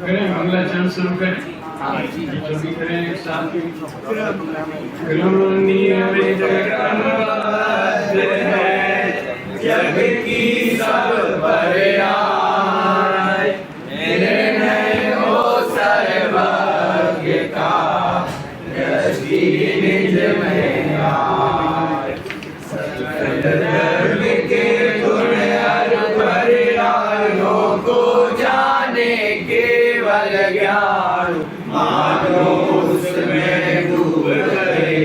करें मंगलाचरण शुरू करें। जो भी करें एक साथ जग की सब पर्याय निर्णय हो सर्वज्ञ का दृष्टि निज में आए। सकल धर्म के गुण हर पर्यायों को जाने केवल ज्ञान मानो उसमें डूब गए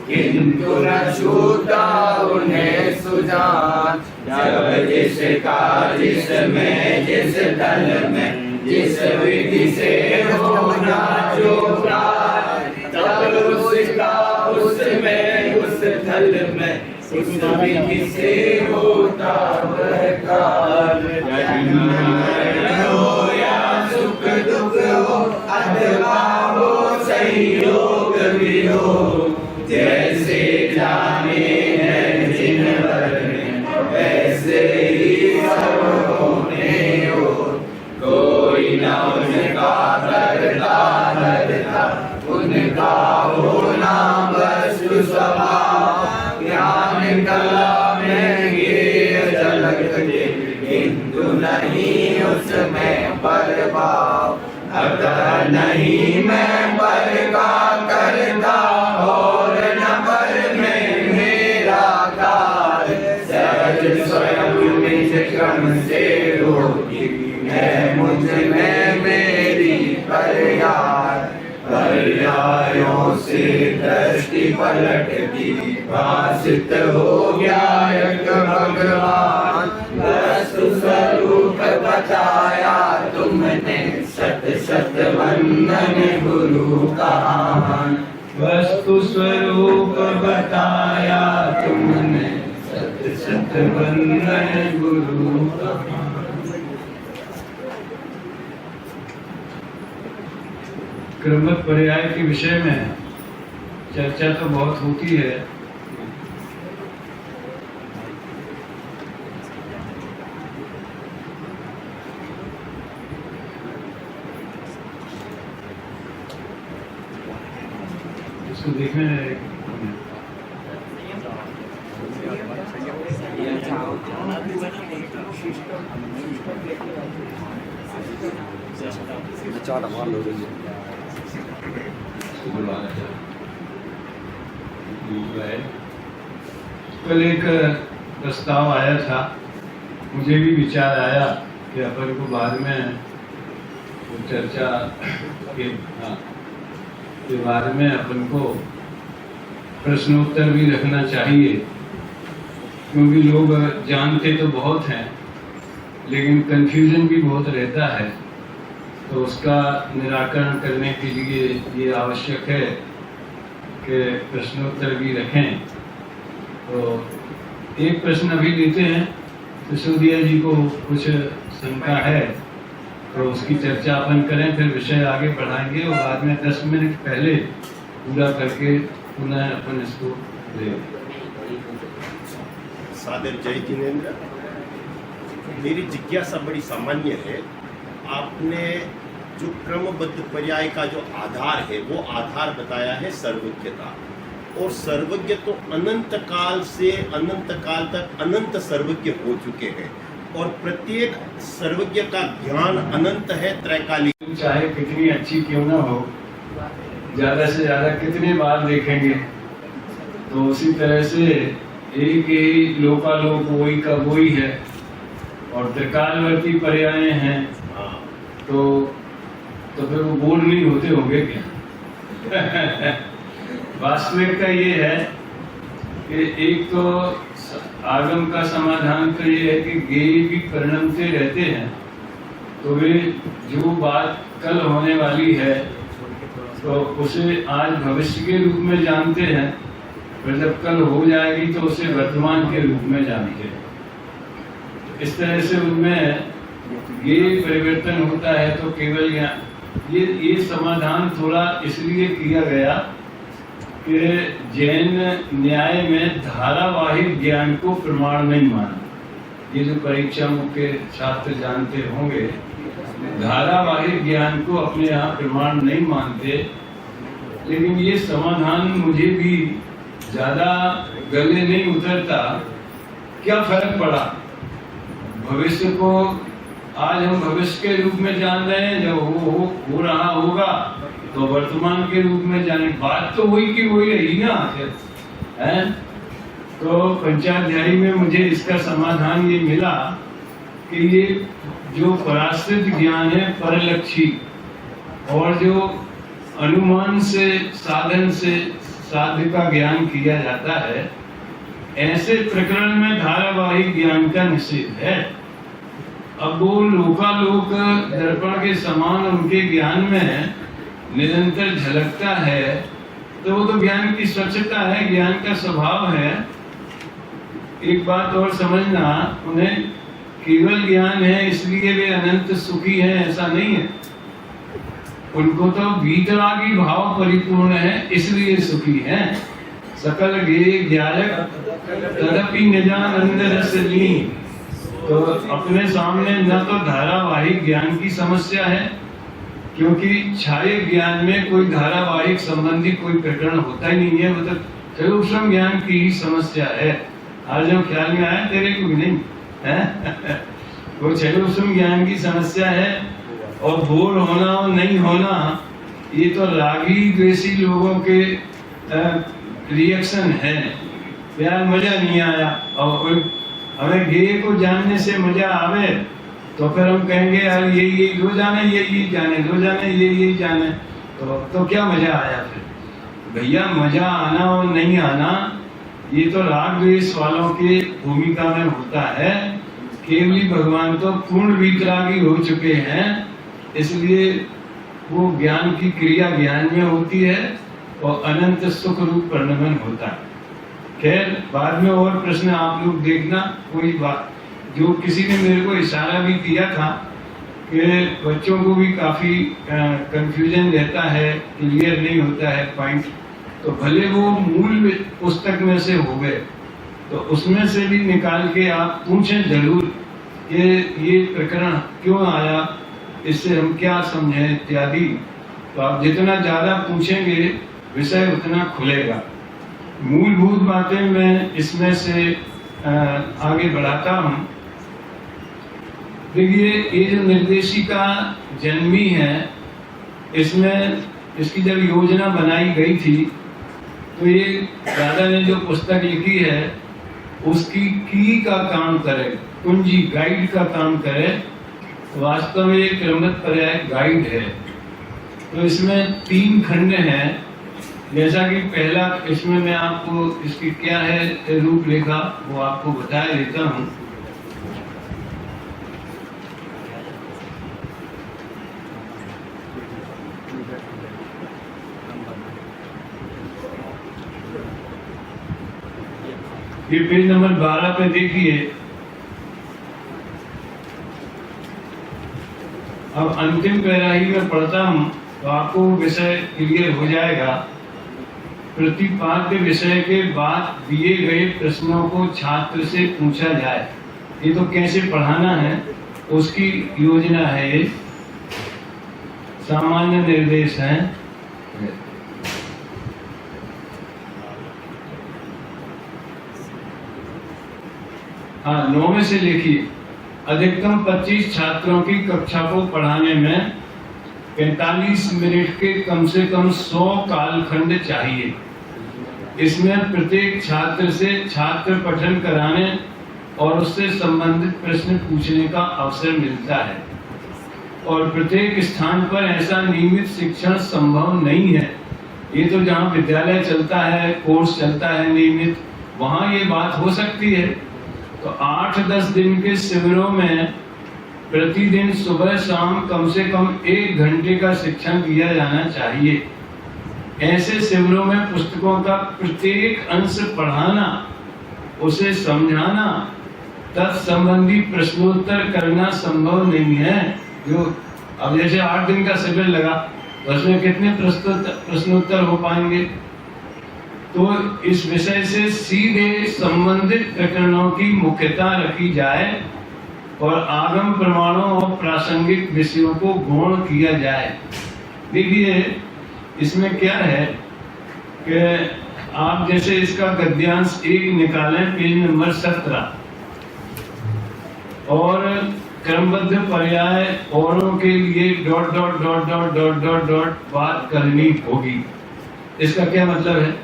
किंतु न छूटा उन्हें सुजान। जब जिस कार्य जिसमें जिस दल में जिस विधि से होना जो कार्य तब उसका उसमें उस दल में उस विधि से होता वह कार्य। हो या सुख दुख हो अथवा हो संयोग भी हो जैसे जाने हैं जिन वर्ण वैसे ही सब होने हो। कोई न उनका करता उनका होना वस्तु स्वभाव। ज्ञान कला में ये झलकते किंतु नहीं उसमें प्रभाव। अतः नहीं मैं पर का करता और न पर में मेरा कार्य। सहज स्वयं निज क्रम से होती है मुझ में मेरी पर्याय। पर्यायों से दृष्टि पलटती भासित हो गया एक भगवान। वस्तु स्वरूप बताया तुमने सत सत वंदन गुरु कहान। वस्तु स्वरूप बताया तुमने सत सत वंदन गुरु कहान। क्रमबद्ध पर्याय के विषय में चर्चा तो बहुत होती है। इसको देखने कल एक प्रस्ताव आया था, मुझे भी विचार आया कि अपन को बाद में चर्चा के बारे में अपन को प्रश्नोत्तर भी रखना चाहिए, क्योंकि लोग जानते तो बहुत हैं लेकिन कंफ्यूजन भी बहुत रहता है। तो उसका निराकरण करने के लिए ये आवश्यक है कि प्रश्नोत्तर भी रखें। तो एक प्रश्न अभी लेते हैं। सिसोदिया जी को कुछ शंका है तो उसकी चर्चा अपन करें, फिर विषय आगे बढ़ाएंगे और बाद में 10 मिनट पहले पूरा करके पुनः अपन इसको ले। सादर जय जिनेन्द्र। मेरी जिज्ञासा बड़ी सामान्य है। आपने जो क्रमबद्ध पर्याय का जो आधार है वो आधार बताया है सर्वज्ञता, और सर्वज्ञ तो अनंत काल से अनंत काल तक अनंत सर्वज्ञ हो चुके हैं और प्रत्येक सर्वज्ञ का ज्ञान अनंत है, त्रैकालिक। चाहे कितनी अच्छी क्यों ना हो, ज्यादा से ज्यादा कितने बार देखेंगे तो उसी तरह से एक ही लोकालोक वही का वही है और त्रिकालवर्ती पर्याय हैं तो फिर वो बोर नहीं होते होंगे क्या? वास्तविकता ये है कि एक तो आगम का समाधान तो ये है कि ज्ञेय भी परिणमते रहते हैं, तो वे जो बात कल होने वाली है तो उसे आज भविष्य के रूप में जानते हैं, पर जब कल हो जाएगी तो उसे वर्तमान के रूप में जानते हैं। इस तरह से उनमें ये परिवर्तन होता है। तो केवल ये समाधान थोड़ा इसलिए किया गया कि जैन न्याय में धारावाहिक ज्ञान को प्रमाण नहीं माना। ये जो परीक्षा के छात्र जानते होंगे, धारावाहिक ज्ञान को अपने यहाँ प्रमाण नहीं मानते। लेकिन ये समाधान मुझे भी ज्यादा गले नहीं उतरता। क्या फर्क पड़ा? भविष्य को आज हम भविष्य के रूप में जान रहे हैं, जब हो रहा होगा तो वर्तमान के रूप में जाने। बात तो वही की वही रही ना है। तो पंचाध्यायी में मुझे इसका समाधान ये मिला कि ये जो पराश्रित ज्ञान है परलक्षी, और जो अनुमान से साधन से साध्य का ज्ञान किया जाता है, ऐसे प्रकरण में धारावाहिक ज्ञान का निषेध है। अब वो लोकालोक दर्पण के समान उनके ज्ञान में निरंतर झलकता है, तो वो तो ज्ञान की स्वच्छता है, ज्ञान का स्वभाव है। एक बात और समझना, उन्हें केवल ज्ञान है इसलिए वे अनंत सुखी हैं, ऐसा नहीं है। उनको तो वीतरागी भाव परिपूर्ण है इसलिए सुखी हैं। सकल गे ज्ञायक तदपि निजानंद रस लीन। तो अपने सामने न तो धारावाहिक ज्ञान की समस्या है, क्योंकि छाये ज्ञान में कोई धारावाहिक संबंधी कोई प्रकरण होता ही नहीं है। वो तो चरूक्षम ज्ञान की ही समस्या है। आज जो ख्याल में आया तेरे को भी नहीं है वो चरूक्षम ज्ञान की समस्या है। और बोर होना और नहीं होना, ये तो रागी द्वेषी लोगों के रिएक्शन है। यार मजा नहीं आया, और हमें गे को जानने से मजा आवे तो फिर हम कहेंगे यार यही दो जाने, यही जाने, दो जाने यही जाने, तो क्या मजा आया? फिर भैया मजा आना और नहीं आना ये तो राग द्वेष वालों की भूमिका में होता है। केवली भगवान तो पूर्ण वीतरागी हो चुके हैं, इसलिए वो ज्ञान की क्रिया ज्ञान में होती है और अनंत सुख रूप परिणमन होता है। खैर बाद में और प्रश्न आप लोग देखना। कोई बात जो किसी ने मेरे को इशारा भी किया था कि बच्चों को भी काफी कंफ्यूजन रहता है, क्लियर नहीं होता है पॉइंट, तो भले वो मूल पुस्तक में से हो गए तो उसमें से भी निकाल के आप पूछें जरूर कि ये प्रकरण क्यों आया, इससे हम क्या समझें इत्यादि। तो आप जितना ज्यादा पूछेंगे विषय उतना खुलेगा। मूलभूत बातें मैं इसमें से आगे बढ़ाता हूँ। देखिए ये जो निर्देशिका जन्मी है, इसमें इसकी जब योजना बनाई गई थी तो ये दादा ने जो पुस्तक लिखी है उसकी की का काम करे, कुंजी गाइड का काम करे। वास्तव में एक क्रमबद्ध पर्याय गाइड है। तो इसमें 3 खंड हैं। जैसा कि पहला, इसमें मैं आपको इसकी क्या है रूपरेखा वो आपको बता देता हूँ। ये पेज नंबर 12 पे देखिए। अब अंतिम पैराही में पढ़ता हूँ तो आपको विषय क्लियर हो जाएगा। प्रतिपाद्य विषय के बाद दिए गए प्रश्नों को छात्र से पूछा जाए। ये तो कैसे पढ़ाना है उसकी योजना है। ये सामान्य निर्देश हैं। हाँ, 9वें से लिखिए। अधिकतम 25 छात्रों की कक्षा को पढ़ाने में 45 मिनट के कम से कम 100 कालखंड चाहिए। इसमें प्रत्येक छात्र से छात्र पठन कराने और उससे संबंधित प्रश्न पूछने का अवसर मिलता है। और प्रत्येक स्थान पर ऐसा नियमित शिक्षण संभव नहीं है। ये तो जहाँ विद्यालय चलता है, कोर्स चलता है नियमित, वहाँ ये बात हो सकती है। तो 8-10 दिन के शिविरों में प्रतिदिन सुबह शाम कम से कम 1 घंटे का शिक्षण दिया जाना चाहिए। ऐसे शिविरों में पुस्तकों का प्रत्येक अंश पढ़ाना, उसे समझाना, तत्संबंधी प्रश्नोत्तर करना संभव नहीं है। जो अब जैसे 8 दिन का शिविर लगा, उसमें कितने प्रश्नोत्तर हो पाएंगे? तो इस विषय से सीधे संबंधित प्रकरणों की मुख्यता रखी जाए और आगम प्रमाणों और प्रासंगिक विषयों को गौण किया जाए। देखिए इसमें क्या है कि आप जैसे इसका गद्यांश 1 निकालें, पेज नंबर 17, और क्रमबद्ध पर्याय औरों के लिए ... बात करनी होगी। इसका क्या मतलब है?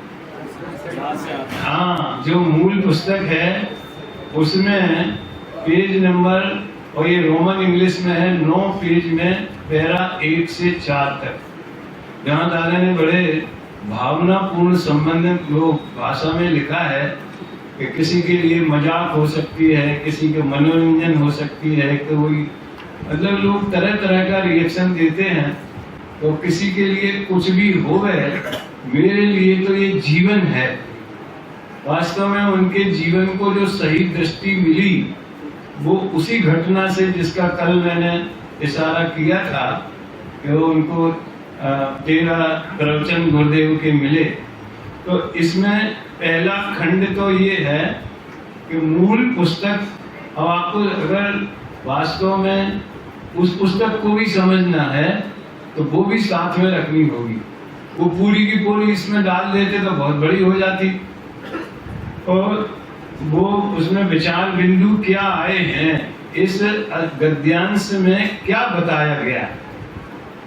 हाँ, जो मूल पुस्तक है उसमें पेज नंबर, और ये रोमन इंग्लिश में है, 9 पेज में पैरा 1 से 4 तक, जहाँ दादा ने बड़े भावनापूर्ण संबंधित भाषा में लिखा है कि किसी के लिए मजाक हो सकती है, किसी के मनोरंजन हो सकती है, तो वही मतलब लोग तरह तरह का रिएक्शन देते हैं। तो किसी के लिए कुछ भी हो गए, मेरे लिए तो ये जीवन है। वास्तव में उनके जीवन को जो सही दृष्टि मिली वो उसी घटना से, जिसका कल मैंने इशारा किया था कि वो उनको 13 प्रवचन गुरुदेव के मिले। तो इसमें पहला खंड तो ये है कि मूल पुस्तक, अब आपको अगर वास्तव में उस पुस्तक को भी समझना है तो वो भी साथ में रखनी होगी। वो पूरी की पूरी इसमें डाल देते तो बहुत बड़ी हो जाती, और वो उसमें विचार बिंदु क्या आए हैं, इस गद्यांश में क्या बताया गया।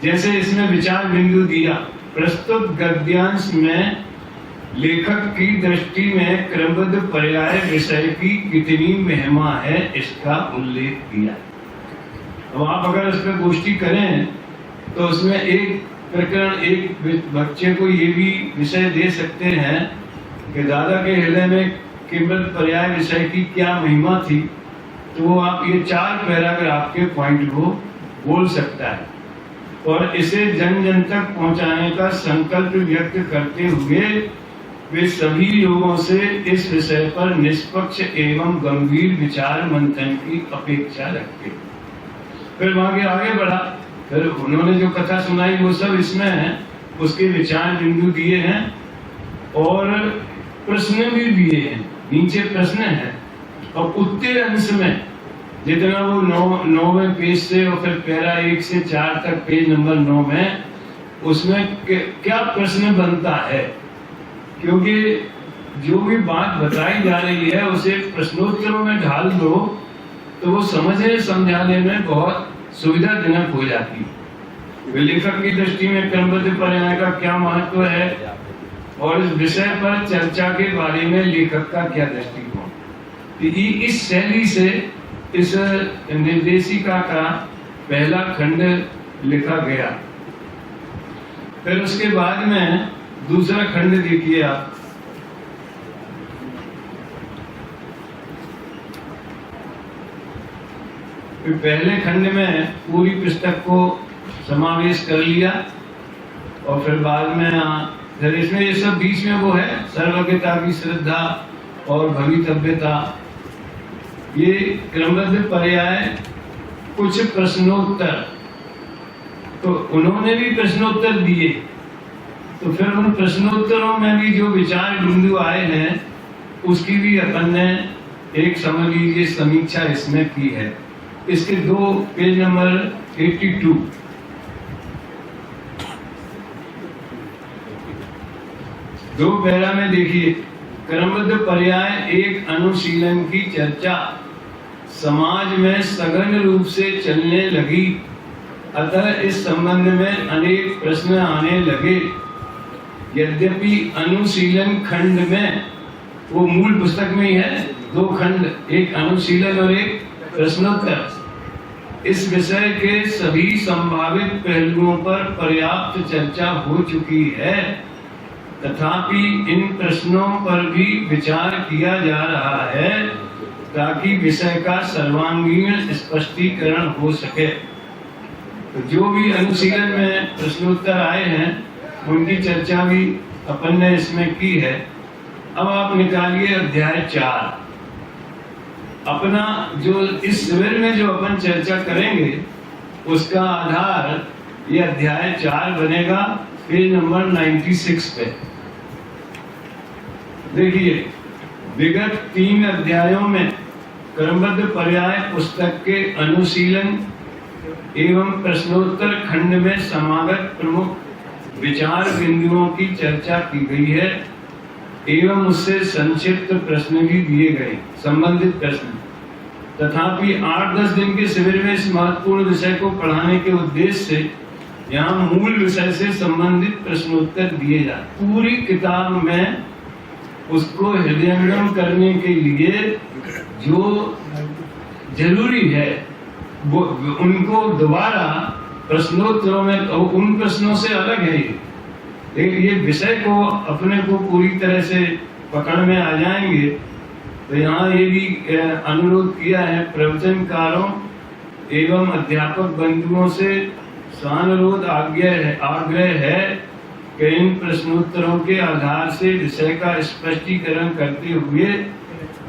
जैसे इसमें विचार बिंदु दिया, प्रस्तुत गद्यांश में लेखक की दृष्टि में क्रमबद्ध पर्याय विषय की कितनी महिमा है, इसका उल्लेख किया। अब आप अगर इस पर गोष्ठी करें तो उसमें एक प्रकरण, एक बच्चे को ये भी विषय दे सकते हैं कि दादा के हृदय में केवल पर्याय विषय की क्या महिमा थी, तो आप ये 4 पैराग्राफ के पॉइंट को बोल सकता है और इसे जन जन तक पहुंचाने का संकल्प व्यक्त करते हुए वे सभी लोगों से इस विषय पर निष्पक्ष एवं गंभीर विचार मंथन की अपेक्षा रखते। फिर वहां के आगे बढ़ा, फिर उन्होंने जो कथा सुनाई वो सब इसमें है, उसके विचार बिंदु दिए हैं और प्रश्न भी दिए हैं, नीचे प्रश्न है। और उत्तर अंश में जितना वो 9वें पेज से और फिर पैरा 1 से 4 तक पेज नंबर 9 में, उसमें क्या प्रश्न बनता है, क्योंकि जो भी बात बताई जा रही है उसे प्रश्नोत्तरों में ढाल दो तो वो समझने समझाने में बहुत सुविधाजनक हो जाती है। लेखक की दृष्टि में क्रमबद्ध पर्याय का क्या महत्व है और इस विषय पर चर्चा के बारे में लेखक का क्या दृष्टिकोण। इस शैली से इस निर्देशिका का पहला खंड लिखा गया। फिर उसके बाद में दूसरा खंड देखिए आप, पहले खंड में पूरी पुस्तक को समावेश कर लिया और फिर बाद में फिर इसमें ये सब बीच में वो है सर्वज्ञता की श्रद्धा और भवितव्यता, ये क्रमबद्ध पर्याय, कुछ प्रश्नोत्तर, तो उन्होंने भी प्रश्नोत्तर दिए, तो फिर उन प्रश्नोत्तरों में भी जो विचार बिंदु आए हैं उसकी भी अपन ने एक समझ लीजिए समीक्षा इसमें की है। इसके 2 पेज नंबर 82, दो पैरा में देखिए, क्रमबद्ध पर्याय एक अनुशीलन की चर्चा समाज में सघन रूप से चलने लगी, अतः इस संबंध में अनेक प्रश्न आने लगे। यद्यपि अनुशीलन खंड में, वो मूल पुस्तक में ही है 2 खंड, एक अनुशीलन और एक प्रश्नोत्तर, इस विषय के सभी संभावित पहलुओं पर पर्याप्त चर्चा हो चुकी है, तथापि इन प्रश्नों पर भी विचार किया जा रहा है ताकि विषय का सर्वांगीण स्पष्टीकरण हो सके। तो जो भी अनुशीलन में प्रश्नोत्तर आए हैं उनकी चर्चा भी अपन ने इसमें की है। अब आप निकालिए अध्याय 4। अपना जो इस शिविर में जो अपन चर्चा करेंगे उसका आधार ये अध्याय 4 बनेगा, पेज नंबर 96 पे। देखिए, विगत 3 अध्यायों में क्रमबद्ध पर्याय पुस्तक के अनुशीलन एवं प्रश्नोत्तर खंड में समागत प्रमुख विचार बिंदुओं की चर्चा की गई है एवं उससे संक्षिप्त प्रश्न भी दिए गए, संबंधित प्रश्न। तथापि 8-10 दिन के शिविर में इस महत्वपूर्ण विषय को पढ़ाने के उद्देश्य से यहाँ मूल विषय से संबंधित प्रश्नोत्तर दिए जाते। पूरी किताब में उसको हृदयंगम करने के लिए जो जरूरी है वो उनको दोबारा प्रश्नोत्तरों में, तो उन प्रश्नों से अलग है ये विषय को अपने को पूरी तरह से पकड़ में आ जाएंगे। तो यहाँ ये भी अनुरोध किया है प्रवचनकारों एवं अध्यापक बंधुओं से सानुरोध आग्रह है कि इन प्रश्नोत्तरों के आधार से विषय का स्पष्टीकरण करते हुए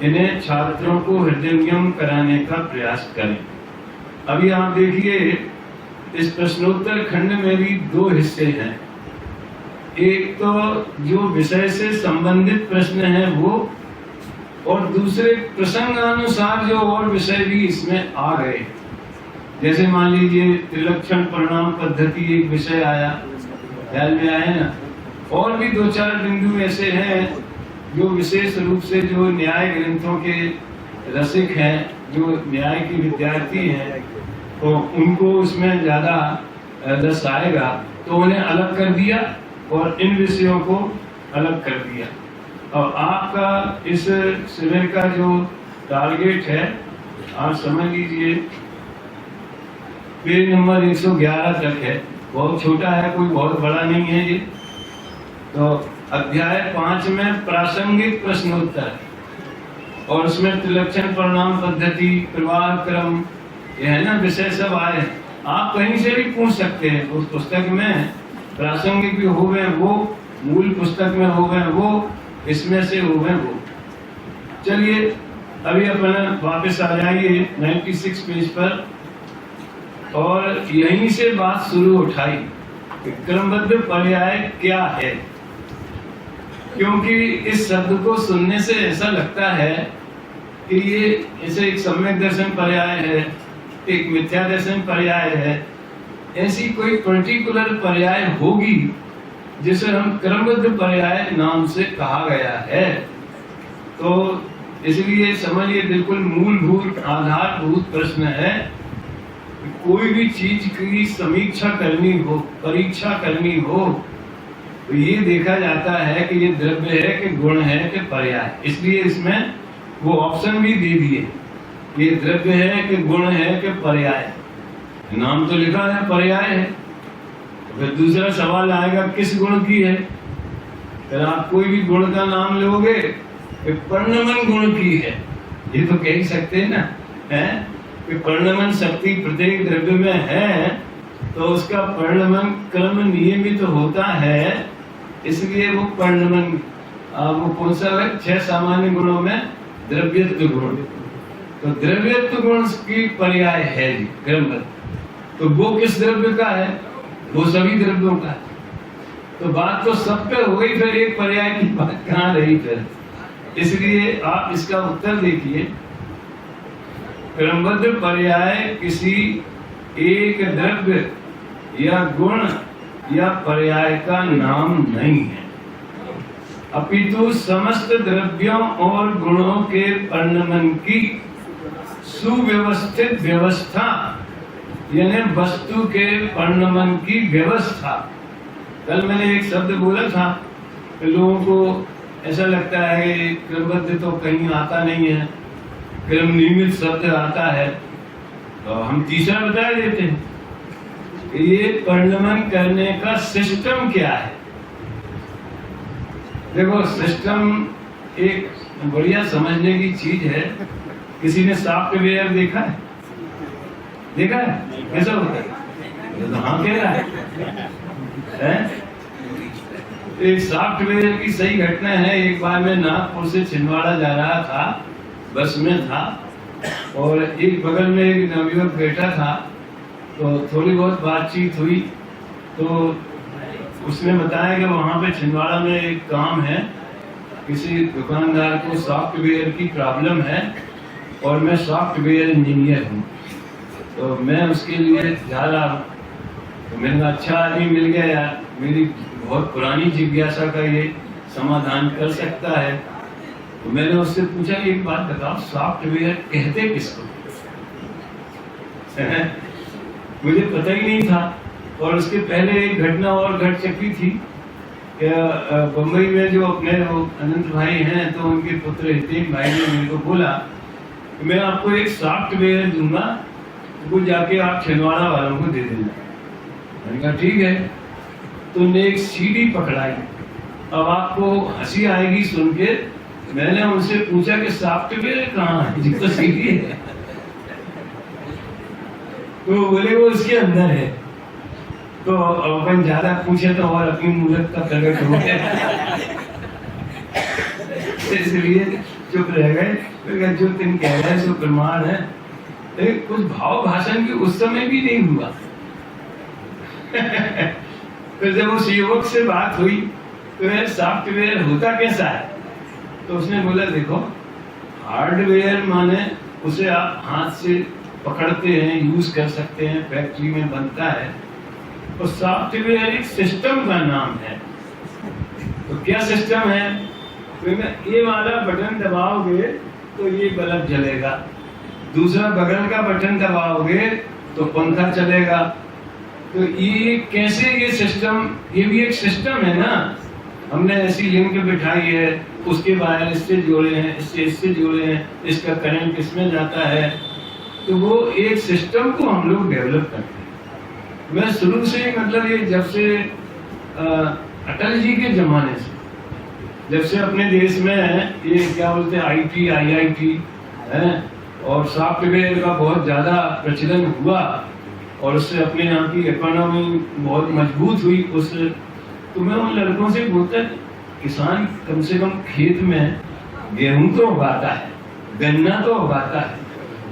इन्हें छात्रों को हृदयंगम कराने का प्रयास करें। अभी आप देखिए, इस प्रश्नोत्तर खंड में भी 2 हिस्से हैं। एक तो जो विषय से संबंधित प्रश्न है वो, और दूसरे प्रसंगानुसार जो और विषय भी इसमें आ गए। जैसे मान लीजिए त्रिलक्षण परिणाम पद्धति एक विषय आया, ख्याल में आए ना। और भी 2-4 बिंदु ऐसे हैं जो विशेष रूप से जो न्याय ग्रंथों के रसिक हैं, जो न्याय के विद्यार्थी हैं, तो उनको उसमें ज्यादा रस आएगा, तो उन्हें अलग कर दिया और इन विषयों को अलग कर दिया। और आपका इस शिविर का जो टारगेट है, आप समझ लीजिए पेज नंबर 111 तक है। बहुत छोटा है, कोई बहुत बड़ा नहीं है ये। तो अध्याय 5 में प्रासंगिक प्रश्नोत्तर, और उसमें त्रिलक्षण परिणाम पद्धति, प्रवाह क्रम, ये है ना विषय सब आए। आप कहीं से भी पूछ सकते हैं, उस पुस्तक में प्रासंगिक भी हो गए वो, मूल पुस्तक में हो गए वो, इसमें से हो गए वो। चलिए अभी अपन वापस आ जाइए 96 पेज पर, और यहीं से बात शुरू उठाई कि क्रमबद्ध पर्याय क्या है। क्योंकि इस शब्द को सुनने से ऐसा लगता है कि ये ऐसे एक सम्यक दर्शन पर्याय है, एक मिथ्या दर्शन पर्याय है, ऐसी कोई पर्टिकुलर पर्याय होगी जिसे हम क्रमबद्ध पर्याय नाम से कहा गया है। तो इसलिए समझिए बिल्कुल मूलभूत आधारभूत प्रश्न है। कोई भी चीज की समीक्षा करनी हो, परीक्षा करनी हो, तो ये देखा जाता है कि ये द्रव्य है कि गुण है कि पर्याय। इसलिए इसमें वो ऑप्शन भी दे दिए, ये द्रव्य है कि गुण है कि पर्याय। नाम तो लिखा है पर्याय है, तो फिर दूसरा सवाल आएगा किस गुण की है। फिर आप कोई भी गुण का नाम लोगे कि पर्णमन गुण की है, ये तो कह ही सकते हैं ना, है कि पर्णमन शक्ति प्रत्येक द्रव्य में है, तो उसका पर्णमन क्रम नियमित होता है, इसलिए वो पर्णमन। वो कौन सा है? 6 सामान्य गुणों में द्रव्यत्व गुण, तो द्रव्यत्व गुण की पर्याय है क्रमबद्ध। तो वो किस द्रव्य का है? वो सभी द्रव्यों का है। तो बात तो सब पे हो गई, फिर एक पर्याय की बात कहाँ रही फिर। इसलिए आप इसका उत्तर देखिए, क्रमबद्ध पर्याय किसी एक द्रव्य या गुण या पर्याय का नाम नहीं है, अपितु समस्त द्रव्यों और गुणों के पर्णमन की सुव्यवस्थित व्यवस्था, यानी वस्तु के पर्णमन की व्यवस्था। कल मैंने एक शब्द बोला था, लोगों को ऐसा लगता है क्रमबद्ध तो कहीं आता नहीं है, क्रम नियमित शब्द आता है, तो हम तीसरा बता देते हैं कि ये पर्णमन करने का सिस्टम क्या है। देखो सिस्टम एक बढ़िया समझने की चीज है। किसी ने सॉफ्टवेयर देखा है? देखा है कैसा होता है? तो हाँ कह रहा है? एक सॉफ्टवेयर की सही घटना है। एक बार मैं नागपुर से छिंदवाड़ा जा रहा था, बस में था, और एक बगल में एक नवयुवक बैठा था, तो थोड़ी बहुत बातचीत हुई। तो उसने बताया कि वहाँ पे छिंदवाड़ा में एक काम है, किसी दुकानदार को सॉफ्टवेयर की प्रॉब्लम है, और मैं सॉफ्टवेयर इंजीनियर हूँ, तो मैं उसके लिए जा रहा हूँ। तो मैंने कहा अच्छा आदमी मिल गया यार, मेरी बहुत पुरानी जिज्ञासा का ये समाधान कर सकता है। तो मैंने उससे पूछा एक बात बताओ, सॉफ्टवेयर कहते किसको? मुझे पता ही नहीं था। और उसके पहले एक घटना और घट चुकी थी कि बम्बई में जो अपने वो अनंत भाई हैं, तो उनके पुत्र हितेश भाई ने मेरे को बोला कि मैं आपको एक सॉफ्टवेयर दूंगा, वो जाके आप छिंदवाड़ा वालों को दे देना। मैंने कहा ठीक है। तो उन्हें एक सीडी पकड़ाई। अब आपको हंसी आएगी सुन के, मैंने उनसे पूछा कि सॉफ्टवेयर कहाँ है, जी तो सीडी है। तो बोले वो उसके अंदर है। तो अपन ज्यादा पूछे तो और अपनी मूर्ख का प्रकट हो गया, इसलिए चुप रह गए। जो तुम कह रहे हैं सो प्रमाण है। कुछ भाव भाषण की उस समय भी नहीं हुआ। फिर जब उस युवक से बात हुई तो यह सॉफ्टवेयर होता कैसा है, तो उसने बोला देखो, हार्डवेयर माने उसे आप हाथ से पकड़ते हैं, यूज कर सकते हैं, फैक्ट्री में बनता है। और सॉफ्टवेयर एक सिस्टम का नाम है। तो क्या सिस्टम है? तो ये वाला बटन दबाओगे तो ये बल्ब जलेगा, दूसरा बगल का बटन दबाओगे तो पंखा चलेगा। तो ये कैसे, ये सिस्टम, ये भी एक सिस्टम है ना। हमने ऐसी लिंक बिठाई है, उसके वायर इससे जोड़े हैं, इससे जोड़े हैं, इसका करंट इसमें जाता है। तो वो एक सिस्टम को हम लोग डेवलप करते हैं। मैं शुरू से मतलब ये जब से अटल जी के जमाने से, जब से अपने देश में ये क्या बोलते हैं IT IIT है, और सॉफ्टवेयर का बहुत ज्यादा प्रचलन हुआ, और उससे अपने यहाँ की इकोनॉमी बहुत मजबूत हुई। उससे तो मैं उन लड़कों से बोलता, किसान कम से कम खेत में गेहूं तो उगाता है, गन्ना तो उगाता है,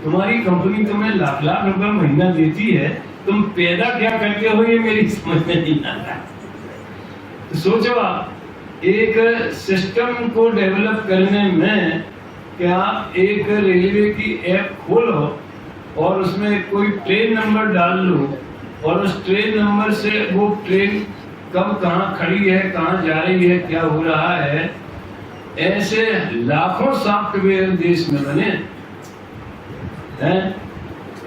तुम्हारी कंपनी तुम्हें लाख लाख रुपए महीना देती है, तुम पैदा क्या करते हो ये मेरी समझ में नहीं आता। तो सोचो आप, एक सिस्टम को डेवलप करने में कि आप एक रेलवे की ऐप खोलो और उसमें कोई ट्रेन नंबर डाल लो, और उस ट्रेन नंबर से वो ट्रेन कब कहाँ खड़ी है, कहाँ जा रही है, क्या हो रहा है, ऐसे लाखों सॉफ्टवेयर देश में बने हैं,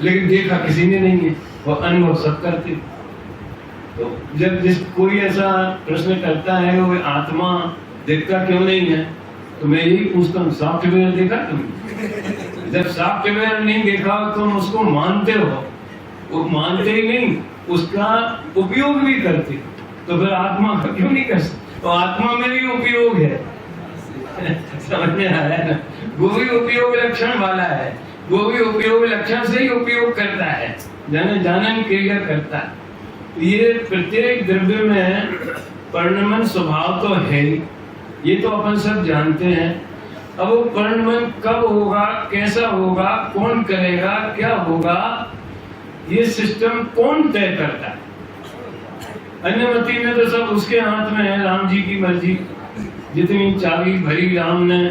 लेकिन देखा किसी ने नहीं है, वो अनुभव सब करते। तो जब जिस कोई ऐसा प्रश्न करता है वो आत्मा देखता क्यों नहीं है, तो मैं यही पूछता हूँ, सॉफ्टवेयर देखा तुमने? जब सॉफ्टवेयर नहीं देखा तुम उसको मानते हो, वो मानते ही नहीं, उसका उपयोग भी करते, तो फिर आत्मा का क्यों नहीं कर सकते? तो आत्मा में भी उपयोग है। समझ में आया ना? वो भी उपयोग लक्षण वाला है, वो भी उपयोग लक्षण से ही उपयोग करता है, जानन क्रिया करता है। ये प्रत्येक द्रव्य में परिणमन स्वभाव तो है ही, ये तो अपन सब जानते हैं। अब वो परिणमन कब होगा, कैसा होगा, कौन करेगा, क्या होगा, ये सिस्टम कौन तय करता है? अन्यमति में तो सब उसके हाथ में है, राम जी की मर्जी। जितनी चाबी भरी राम ने,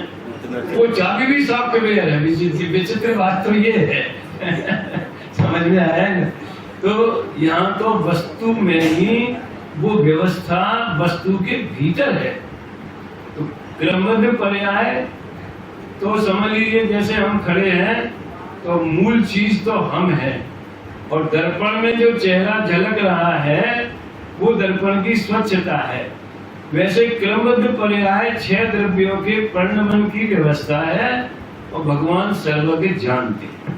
वो चाबी भी सॉफ्टवेयर है। विचित्र बात तो ये है। समझ में आया ना? तो यहाँ तो वस्तु में ही वो व्यवस्था वस्तु के भीतर है। तो क्रमबद्ध पर्याय तो समझ लीजिए, जैसे हम खड़े हैं तो मूल चीज तो हम हैं, और दर्पण में जो चेहरा झलक रहा है वो दर्पण की स्वच्छता है। वैसे क्रमबद्ध पर्याय 6 द्रव्यों के परिणमन की व्यवस्था है, और भगवान सर्वज्ञ जानते हैं,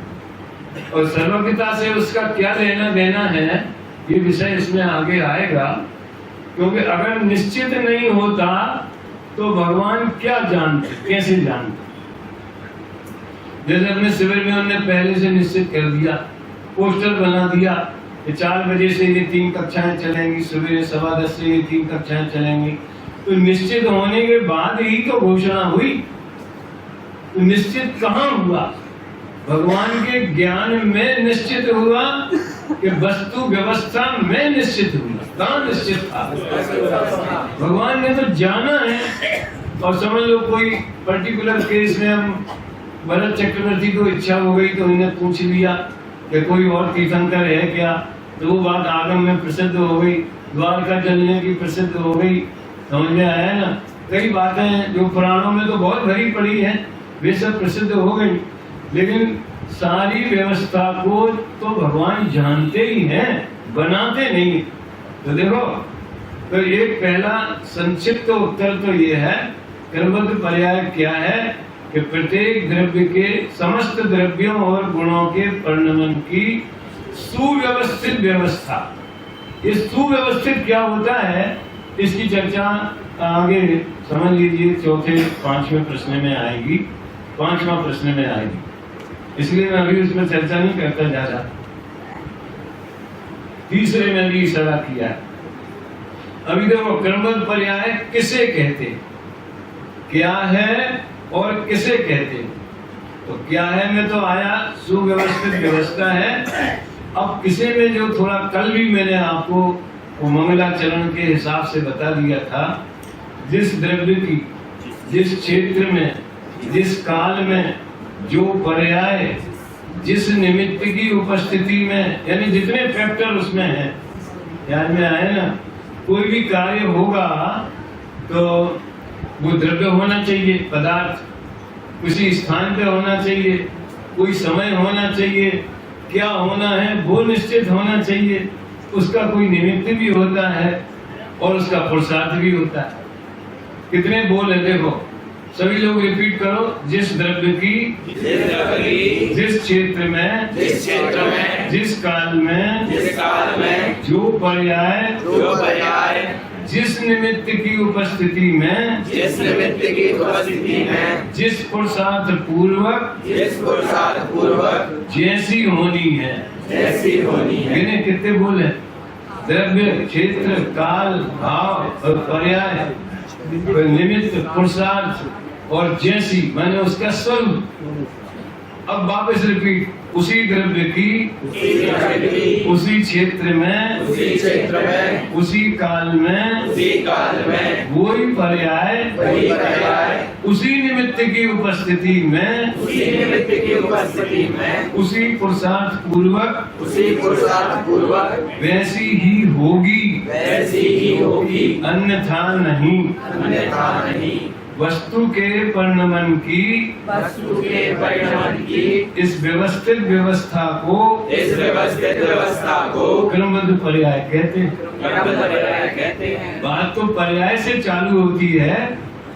और सर्वज्ञता से उसका क्या लेना देना है ये विषय इसमें आगे आएगा। क्योंकि अगर निश्चित नहीं होता तो भगवान क्या जानते, कैसे जानते? जैसे अपने शिविर में हमने पहले से निश्चित कर दिया, पोस्टर बना दिया कि 4 बजे से ये 3 कक्षाएं चलेंगी, सुबह 10:15 से ये 3 कक्षाएं चलेंगी। तो निश्चित होने के बाद ही तो घोषणा हुई। तो निश्चित कहाँ हुआ? भगवान के ज्ञान में निश्चित हुआ कि वस्तु व्यवस्था में निश्चित हुआ? कहाँ निश्चित था? भगवान ने तो जाना है। और समझ लो कोई पर्टिकुलर केस में हम भरत चक्रवर्ती को इच्छा हो गई तो उन्हें पूछ लिया कि कोई और तीर्थंकर है क्या, तो वो बात आगम में प्रसिद्ध हो गई, द्वारका चलने की प्रसिद्ध हो गई। समझ में आया ना? कई बातें जो पुराणों में तो बहुत भरी पड़ी हैं वे सब प्रसिद्ध हो गई, लेकिन सारी व्यवस्था को तो भगवान जानते ही हैं, बनाते नहीं। तो देखो, तो एक पहला संक्षिप्त उत्तर तो ये है, क्रमबद्ध पर्याय क्या है कि प्रत्येक द्रव्य के समस्त द्रव्यों और गुणों के परिणमन की सुव्यवस्थित व्यवस्था। ये सुव्यवस्थित क्या होता है इसकी चर्चा आगे समझ लीजिए चौथे पांचवें प्रश्न में आएगी, पांचवा प्रश्न में आएगी, इसलिए मैं अभी उसमें चर्चा नहीं करता जा रहा। तीसरे में भी इशारा किया है। अभी देखो, क्रमबद्ध पर्याय किसे कहते हैं, क्या है और किसे कहते हैं। तो क्या है में तो आया सुव्यवस्थित व्यवस्था है। अब किसे में जो थोड़ा कल भी मैंने आपको वो मंगलाचरण के हिसाब से बता दिया था, जिस द्रव्य की, जिस क्षेत्र में, जिस काल में जो पर्याय, जिस निमित्त की उपस्थिति में, यानी जितने फैक्टर उसमें हैं, याद में आए ना, कोई भी कार्य होगा तो वो द्रव्य होना चाहिए, पदार्थ किसी स्थान पे होना चाहिए, कोई समय होना चाहिए, क्या होना है वो निश्चित होना चाहिए, उसका कोई निमित्त भी होता है और उसका पुरुषार्थ भी होता है। कितने बोल है देखो, सभी लोग रिपीट करो। जिस द्रव्य की, जिस क्षेत्र में, जिस काल में, जो पर्याय, जिस निमित्त की उपस्थिति में, जिस पुरुषार्थ पूर्वक, जैसी होनी है, इन्हें कितने बोले? द्रव्य, क्षेत्र, काल, भाव और पर्याय, निमित्त, पुरुषार्थ और जैसी, माने उसका स्वरूप। अब वापस रिपीट, उसी द्रव्य की, उसी क्षेत्र में, उसी काल में, वही पर्याय, उसी निमित्त की उपस्थिति में, उसी पुरुषार्थ पूर्वक, वैसी ही होगी, अन्यथा नहीं। वस्तु के परिणमन की, इस व्यवस्थित व्यवस्था को क्रमबद्ध पर्याय कहते हैं। बात तो पर्याय से चालू होती है,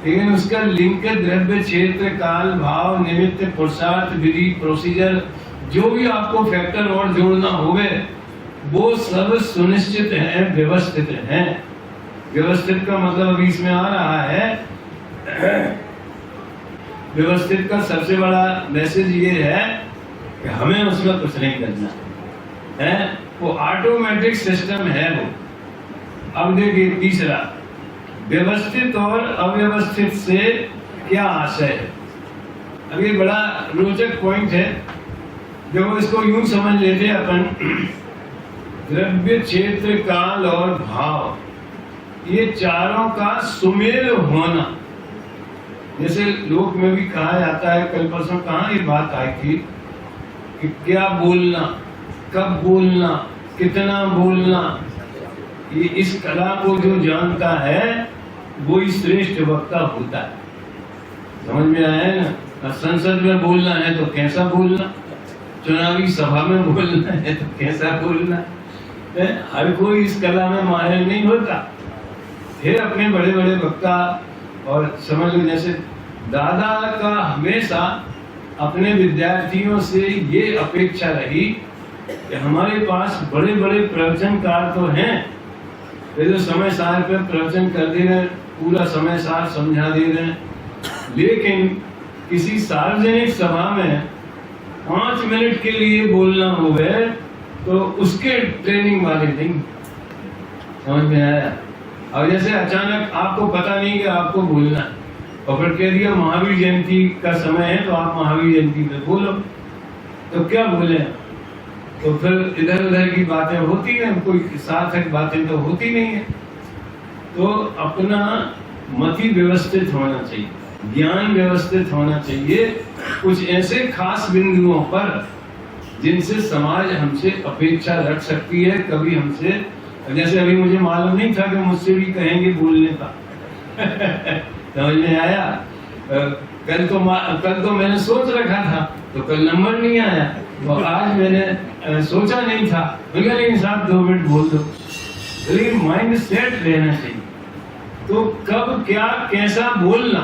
लेकिन उसका लिंक द्रव्य, क्षेत्र, काल, भाव, निमित्त, पुरुषार्थ, विधि, प्रोसीजर, जो भी आपको फैक्टर और जोड़ना होवे वो सब सुनिश्चित है, व्यवस्थित है। व्यवस्थित का मतलब अभी इसमें आ रहा है, व्यवस्थित का सबसे बड़ा मैसेज ये है कि हमें उसमें कुछ नहीं करना है, वो ऑटोमेटिक सिस्टम है वो। अब देखिए तीसरा, व्यवस्थित और अव्यवस्थित से क्या आशय है। अब ये बड़ा रोचक पॉइंट है, जब इसको यूं समझ लेते हैं अपन, द्रव्य, क्षेत्र, काल और भाव, ये चारों का सुमेल होना। जैसे लोक में भी कहा जाता है, कल परसों कहाँ ये बात आई थी कि क्या बोलना, कब बोलना, कितना बोलना, ये इस कला को जो जानता है वो ही श्रेष्ठ वक्ता होता है। समझ में आया ना? संसद में बोलना है तो कैसा बोलना, चुनावी सभा में बोलना है तो कैसा बोलना, हर कोई इस कला में माहिर नहीं होता। फिर अपने बड़े बड़े वक्ता, और समझ लो जैसे दादा का हमेशा अपने विद्यार्थियों से ये अपेक्षा रही कि हमारे पास बड़े बड़े प्रवचनकार तो हैं, वे जो समय सार पे प्रवचन कर दे रहे, पूरा समय सार समझा दे रहे, लेकिन किसी सार्वजनिक सभा में 5 मिनट के लिए बोलना होवे तो उसके ट्रेनिंग वाले नहीं। समझ में आया? अब जैसे अचानक आपको पता नहीं कि आपको बोलना है और फिर कह दिया महावीर जयंती का समय है तो आप महावीर जयंती पे बोलो, तो क्या बोले? तो फिर इधर उधर की बातें होती हैं, कोई सार्थक बातें तो होती नहीं है। तो अपना मति व्यवस्थित होना चाहिए, ज्ञान व्यवस्थित होना चाहिए कुछ ऐसे खास बिंदुओं पर जिनसे समाज हमसे अपेक्षा रख सकती है। कभी हमसे, जैसे अभी मुझे मालूम नहीं था कि मुझसे भी कहेंगे बोलने का समझ में आया? कल तो मैंने सोच रखा था तो कल नंबर नहीं आया, और आज मैंने सोचा नहीं था, लेकिन साहब 2 मिनट बोल दो। लेकिन माइंड सेट रहना चाहिए। तो कब क्या कैसा बोलना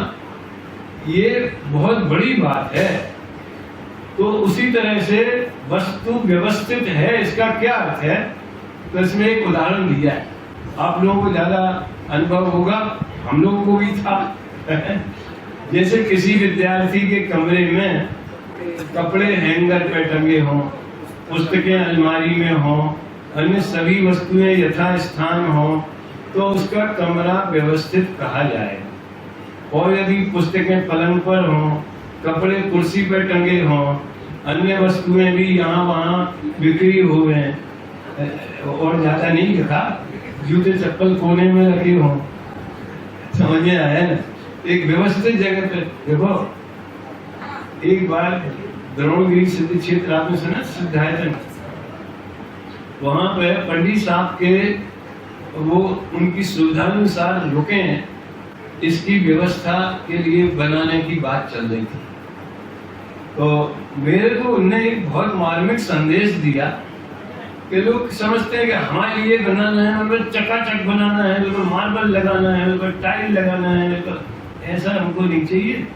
ये बहुत बड़ी बात है। तो उसी तरह से वस्तु व्यवस्थित है, इसका क्या अर्थ है? तो इसमें एक उदाहरण दिया है, आप लोगों को ज्यादा अनुभव होगा, हम लोगों को भी था जैसे किसी विद्यार्थी के कमरे में कपड़े हैंगर पे टंगे हों, पुस्तकें अलमारी में हों, अन्य सभी वस्तुएं यथा स्थान हों, तो उसका कमरा व्यवस्थित कहा जाएगा। और यदि पुस्तकें पलंग पर हों, कपड़े कुर्सी पर टंगे हों, अन्य वस्तुएं भी यहाँ वहाँ बिखरी हुए हैं, और ज्यादा नहीं लिखा, जूते चप्पल कोने में रखे हों, समझ में आया ना? एक व्यवस्थित जगह पे देखो। एक बार द्रोणगिरी सिद्धि क्षेत्र आपने सुना, सिद्धायतन, वहां पे पंडित साहब के वो उनकी सुविधानुसार रुके हैं, इसकी व्यवस्था के लिए बनाने की बात चल रही थी। तो मेरे को उन्होंने एक बहुत मार्मिक संदेश दिया कि लोग समझते हैं कि हमारे लिए बनाना है, मतलब चकाचक बनाना है, बिल्कुल मार्बल लगाना है, बिल्कुल टाइल लगाना है, तो ऐसा हमको नहीं चाहिए।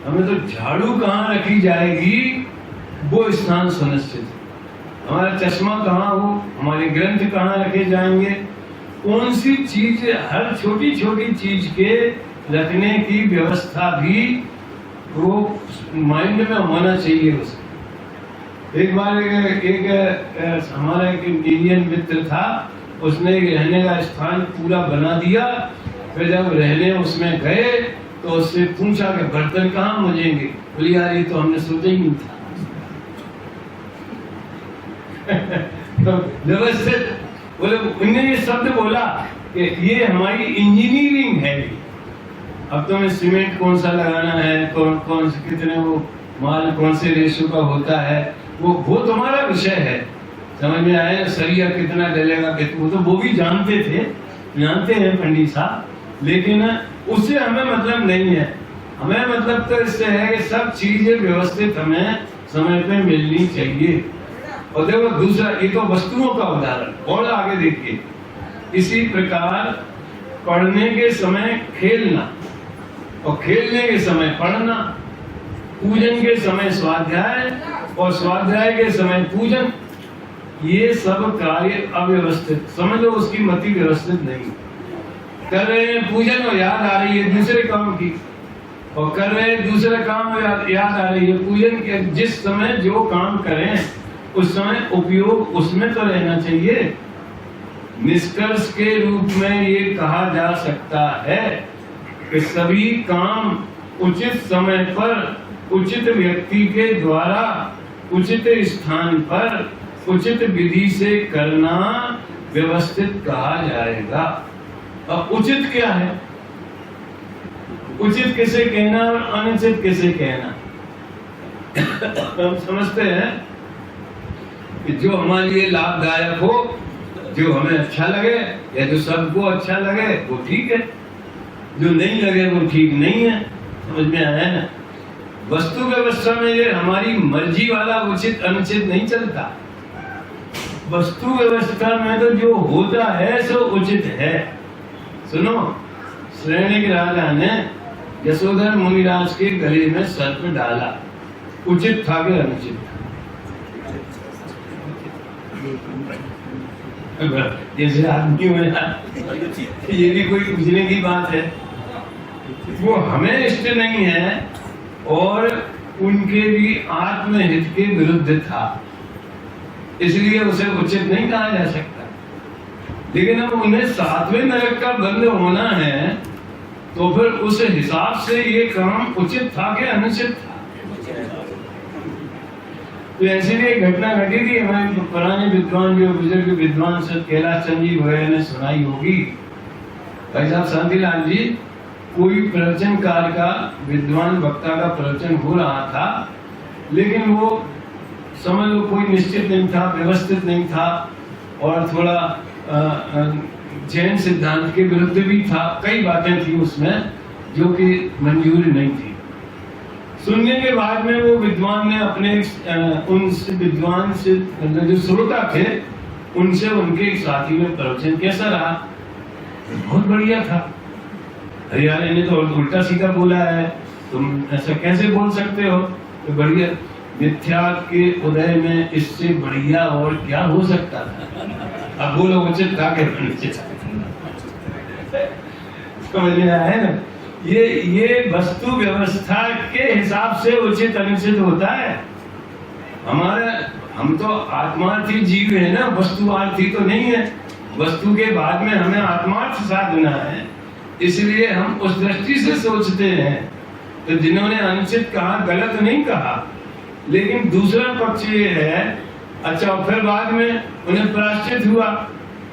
हमें तो झाड़ू कहाँ रखी जाएगी वो स्थान सुनिश्चित है, हमारा चश्मा कहाँ हो, हमारे ग्रंथ कहाँ रखे जाएंगे, कौन सी चीज, हर छोटी छोटी चीज के रखने की व्यवस्था भी वो माइंड में होना चाहिए उसको। एक बार एक हमारा एक इंडियन मित्र था, उसने रहने का स्थान पूरा बना दिया। फिर जब रहने उसमें गए तो उससे पूछा कि बर्तन कहाँ मजेंगे, बोली यार ये तो हमने सोचा ही नहीं था तो व्यवस्थित बोले, उन्होंने ये शब्द बोला कि ये हमारी इंजीनियरिंग है। अब तो हमें सीमेंट कौन सा लगाना है, कौन से कितने वो माल कौन से रेशो का होता है, वो तुम्हारा विषय है, समझ में आया? सरिया कितना डलेगा, वो भी जानते हैं पंडित साहब, लेकिन उससे हमें मतलब नहीं है। हमें मतलब तो इससे है कि सब चीजें व्यवस्थित हमें समय पे मिलनी चाहिए। और देखो दूसरा, ये तो वस्तुओं का उदाहरण, और आगे देखिए, इसी प्रकार पढ़ने के समय खेलना, और खेलने के समय पढ़ना, पूजन के समय स्वाध्याय, और स्वाध्याय के समय पूजन, ये सब कार्य अव्यवस्थित, समझ लो उसकी मति व्यवस्थित नहीं। कर रहे हैं पूजन और याद आ रही है दूसरे काम की, और कर रहे हैं दूसरा काम और याद आ रही है पूजन के। जिस समय जो काम करें उस समय उपयोग उसमें तो रहना चाहिए। निष्कर्ष के रूप में ये कहा जा सकता है कि सभी काम उचित समय पर, उचित व्यक्ति के द्वारा, उचित स्थान पर, उचित विधि से करना व्यवस्थित कहा जाएगा। अब उचित क्या है? उचित किसे कहना और अनुचित किसे कहना? हम समझते हैं कि जो हमारे लिए लाभदायक हो, जो हमें अच्छा लगे या जो सबको अच्छा लगे वो ठीक है, जो नहीं लगे वो ठीक नहीं है। समझ में आया ना? वस्तु व्यवस्था में ये हमारी मर्जी वाला उचित अनुचित नहीं चलता। वस्तु व्यवस्था में तो जो होता है सो उचित है। सुनो, श्रेणिक राजा ने यशोधर मुनिराज के गले में सर्प डाला, उचित था कि अनुचित था? जैसे आदमी में ये भी कोई पूछने की बात है। वो हमें इष्ट नहीं है और उनके भी आत्महित के विरुद्ध था, इसलिए उसे उचित नहीं कहा जा सकता। लेकिन अब उन्हें 7वें नरक का बंद होना है, तो फिर उस हिसाब से ये काम उचित था कि अनुचित था? तो ऐसी एक घटना घटी थी, हमारे पुराने विद्वान जो बुजुर्ग विद्वान से कैलाश चंद जी वगैरह ने सुनाई होगी। भाई साहब शांतिलाल जी, कोई प्रवचनकार का, विद्वान वक्ता का प्रवचन हो रहा था, लेकिन वो समझ लो कोई निश्चित नहीं था, व्यवस्थित नहीं था, और थोड़ा जैन सिद्धांत के विरुद्ध भी था। कई बातें थी उसमें जो कि मंजूर नहीं थी। सुनने के बाद में वो विद्वान ने अपने उन विद्वान से, जो श्रोता थे, उनसे उनके साथी में प्रवचन कैसा रहा? बहुत बढ़िया था। अरे यार, इन्हें तो उल्टा सीधा बोला है, तुम ऐसा कैसे बोल सकते हो? तो बढ़िया, मिथ्या के उदय में इससे बढ़िया और क्या हो सकता था? अब बोलो उचित था कि अनुचित? समझ में आया है ना? ये वस्तु व्यवस्था के हिसाब से उचित अनुचित होता है। हम तो आत्मार्थी जीव है ना, वस्तुआर्थी तो नहीं है। वस्तु के बाद में हमें आत्मार्थ साधना है, इसलिए हम उस दृष्टि से सोचते हैं। तो जिन्होंने अनुचित कहा, गलत नहीं कहा, लेकिन दूसरा पक्ष ये है, अच्छा फिर बाद में उन्हें प्रायश्चित हुआ,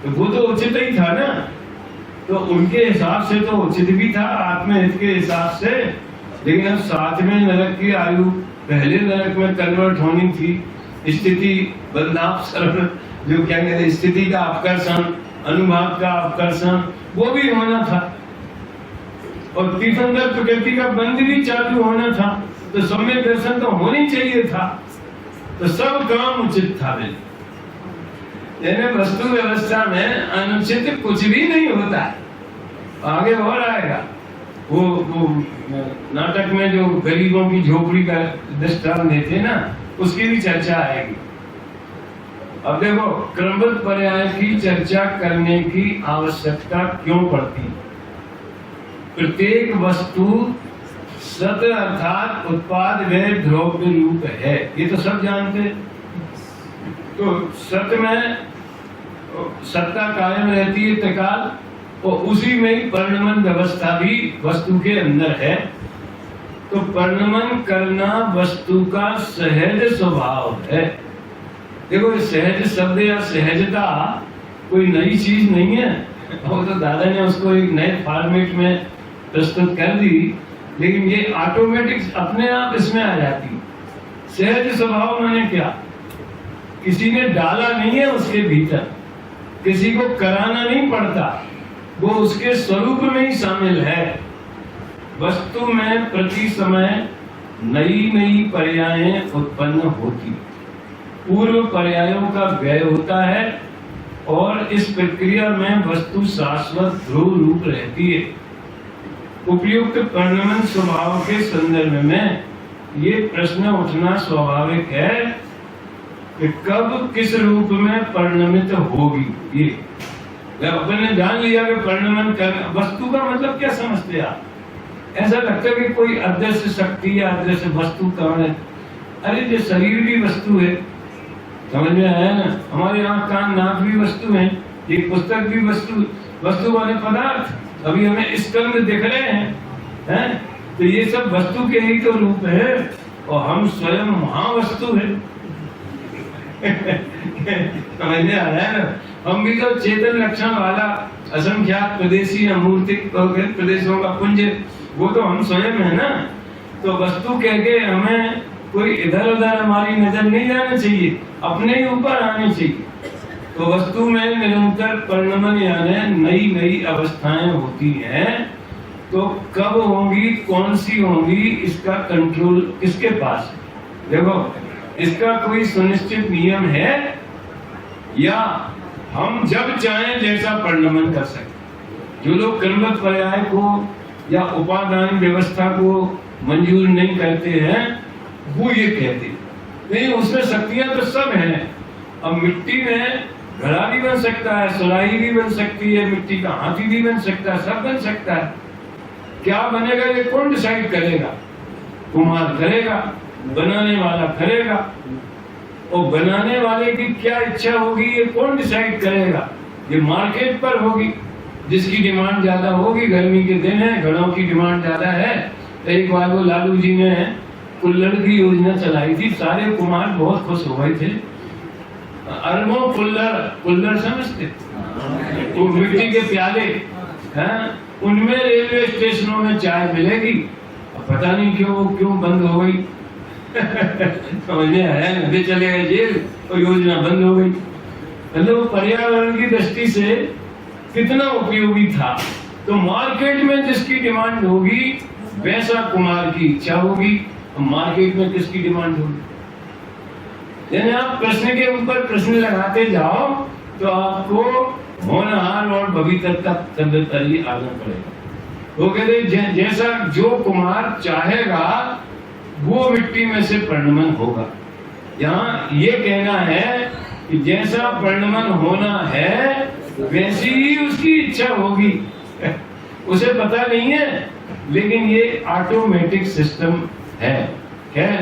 तो वो तो उचित ही था ना। तो उनके हिसाब से तो उचित भी था, आत्महित के हिसाब से। लेकिन अब 7वें नरक की आयु पहले नरक में कन्वर्ट होनी थी। स्थिति बंधापसरण, जो क्या कहते हैं, स्थिति का अपकर्षण, अनुभाव का अपकर्षण, वो भी होना था, और तीर्थंकर प्रकृति का बंध भी चालू होना था। तो सम्यक दर्शन तो होनी चाहिए था। तो सब काम उचित था। वस्तु व्यवस्था में अनुचित कुछ भी नहीं होता है। आगे और आएगा, वो नाटक में जो गरीबों की झोपड़ी का दृष्टांत देते ना, उसकी भी चर्चा आएगी। अब देखो, क्रमबद्ध पर्याय की चर्चा करने की आवश्यकता क्यों पड़ती? प्रत्येक वस्तु सत अर्थात उत्पाद व द्रव्य रूप है, ये तो सब जानते हैं। तो सत में सत्ता कायम रहती है त्रिकाल, और उसी में ही परिणमन व्यवस्था भी वस्तु के अंदर है। तो परिणमन करना वस्तु का सहज स्वभाव है। देखो, सहज शब्द या सहजता कोई नई चीज नहीं है, वो तो दादा ने उसको एक नए फॉर्मेट में प्रस्तुत कर दी, लेकिन ये ऑटोमेटिक अपने आप इसमें आ जाती। सहज स्वभाव माने क्या? किसी ने डाला नहीं है उसके भीतर, किसी को कराना नहीं पड़ता, वो उसके स्वरूप में ही शामिल है। वस्तु में प्रति समय नई नई पर्यायें उत्पन्न होती, पूर्व पर्यायों का व्यय होता है, और इस प्रक्रिया में वस्तु शाश्वत ध्रुव रूप रहती है। उपयुक्त परिणमन स्वभाव के संदर्भ में ये प्रश्न उठना स्वाभाविक है कि कब किस रूप में परिणमित होगी। ये जब अपन ने जान लिया कि परिणमन करना, वस्तु का मतलब क्या समझते आप? ऐसा लगता है कि कोई अदृश्य शक्ति या अदृश्य वस्तु कौन है? अरे ये शरीर भी वस्तु है, समझ में आया ना? हमारे आँख कान नाक भी वस्तु है, ये पुस्तक भी वस्तु, वस्तु वाले पदार्थ। अभी हमें स्कंद दिख रहे हैं, तो ये सब वस्तु के ही तो रूप है, और हम स्वयं महावस्तु है। समझ में आया ना? हम भी तो चेतन लक्षण वाला असंख्यात प्रदेशी अमूर्तिक प्रदेशों का पुंज, वो तो हम स्वयं है ना। तो वस्तु कह के हमें कोई इधर उधर हमारी नजर नहीं जानी चाहिए, अपने ही ऊपर आनी चाहिए। तो वस्तु में निरंतर परिणमन यानी नई नई अवस्थाएं होती हैं। तो कब होंगी, कौन सी होंगी, इसका कंट्रोल किसके पास है? देखो, इसका कोई सुनिश्चित नियम है, या हम जब चाहें जैसा परिणमन कर सकते? जो लोग क्रमबद्ध पर्याय को या उपादान व्यवस्था को मंजूर नहीं करते हैं, वो ये कहते नहीं, उसमें शक्तियां तो सब हैं। अब मिट्टी में घड़ा भी बन सकता है, सुराही भी बन सकती है, मिट्टी का हाथी भी बन सकता है, सब बन सकता है। क्या बनेगा ये कौन डिसाइड करेगा? कुम्हार करेगा, बनाने वाला करेगा। और बनाने वाले की क्या इच्छा होगी ये कौन डिसाइड करेगा? ये मार्केट पर होगी, जिसकी डिमांड ज्यादा होगी। गर्मी के दिन है, घड़ों की डिमांड ज्यादा है। तो एक बार वो लालू जी ने कुल्हड़ की योजना चलाई थी, सारे कुमार बहुत खुश हो गए थे। अरबों कुल्हड़ समझते, वो मिट्टी के प्याले हैं, उनमें रेलवे स्टेशनों में चाय मिलेगी। पता नहीं क्यों बंद हो गई। समझ में आया, नदी चले गए जेल और योजना बंद हो गई। मतलब पर्यावरण की दृष्टि से कितना उपयोगी था। तो मार्केट में जिसकी डिमांड होगी वैसा कुमार की इच्छा होगी। मार्केट में किसकी डिमांड होगी? यानी आप प्रश्न के ऊपर प्रश्न लगाते जाओ तो आपको होनहार और भविष्य तक तभी आना पड़ेगा। वो कहते जैसा जो कुमार चाहेगा वो मिट्टी में से परिणमन होगा। यहाँ ये कहना है कि जैसा परिणमन होना है वैसी ही उसकी इच्छा होगी। उसे पता नहीं है, लेकिन ये ऑटोमेटिक सिस्टम है। खैर,